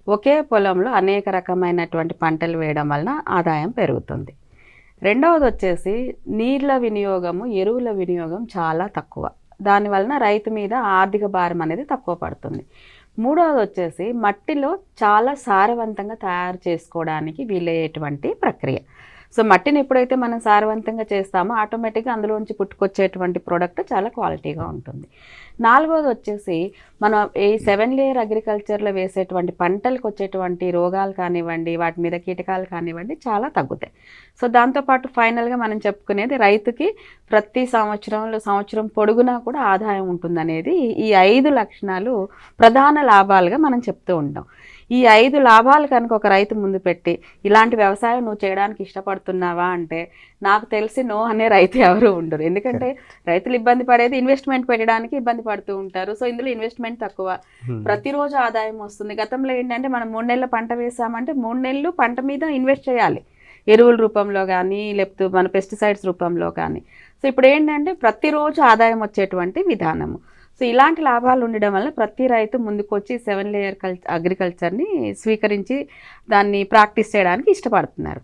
ఒకే పొలంలో అనేక రకమైనటువంటి పంటలు వేయడం వలన ఆదాయం పెరుగుతుంది. రెండవది వచ్చేసి నీళ్ళ వినియోగము, ఎరువుల వినియోగం చాలా తక్కువ. దానివలన రైతు మీద ఆర్థిక భారం అనేది తక్కువ పడుతుంది. మూడవది వచ్చేసి మట్టిలో చాలా సారవంతంగా తయారు చేసుకోవడానికి వీలయ్యేటువంటి ప్రక్రియ. సో మట్టిని ఎప్పుడైతే మనం సారవంతంగా చేస్తామో ఆటోమేటిక్గా అందులోంచి పుట్టుకొచ్చేటువంటి ప్రోడక్ట్ చాలా క్వాలిటీగా ఉంటుంది. నాలుగవది వచ్చేసి మనం ఈ 7 లేయర్ అగ్రికల్చర్లో వేసేటువంటి పంటలకు వచ్చేటువంటి రోగాలు కానివ్వండి, వాటి మీద కీటకాలు కానివ్వండి చాలా తగ్గుతాయి. సో దాంతోపాటు ఫైనల్గా మనం చెప్పుకునేది రైతుకి ప్రతి సంవత్సరం పొడుగునా కూడా ఆదాయం ఉంటుందనేది ఈ 5 లక్షణాలు ప్రధాన లాభాలుగా మనం చెప్తూ ఉంటాం. ఈ 5 లాభాలు కనుక ఒక రైతు ముందు పెట్టి ఇలాంటి వ్యవసాయం నువ్వు చేయడానికి ఇష్టపడుతున్నావా అంటే నాకు తెలిసి నో అనే రైతు ఎవరు ఉండరు. ఎందుకంటే రైతులు ఇబ్బంది పడేది ఇన్వెస్ట్మెంట్ పెట్టడానికి ఇబ్బంది పడుతూ ఉంటారు. సో ఇందులో ఇన్వెస్ట్మెంట్ తక్కువ, ప్రతిరోజు ఆదాయం వస్తుంది. గతంలో ఏంటంటే మనం 3 నెలల పంట వేసామంటే 3 నెలలు పంట మీద ఇన్వెస్ట్ చేయాలి, ఎరువుల రూపంలో కానీ లేకపోతే మన పెస్టిసైడ్స్ రూపంలో కానీ. సో ఇప్పుడు ఏంటంటే ప్రతిరోజు ఆదాయం వచ్చేటువంటి విధానము. సో ఇలాంటి లాభాలు ఉండడం వల్ల ప్రతి రైతు ముందుకొచ్చి 7 లేయర్ అగ్రికల్చర్ని స్వీకరించి దాన్ని ప్రాక్టీస్ చేయడానికి ఇష్టపడుతున్నారు.